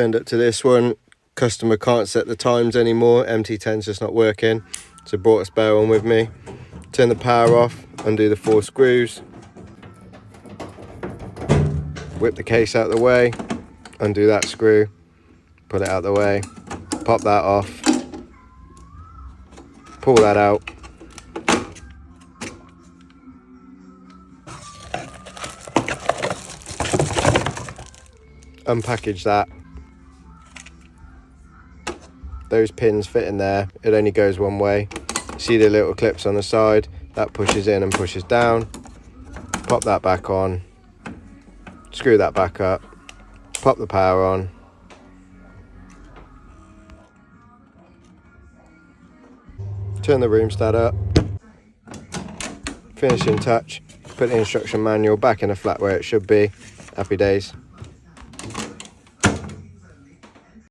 Turned up to this one. Customer can't set the times anymore. MT10's just not working. So brought a spare one with me. Turn the power off, undo the 4 screws. Whip the case out of the way, undo that screw, pull it out of the way, pop that off, pull that out. Unpackage that. Those pins fit in there, it only goes one way. See the little clips on the side, that pushes in and pushes down. Pop that back on, screw that back up, pop the power on. Turn the room stat up. Finishing touch, put the instruction manual back in the flat where it should be. Happy days.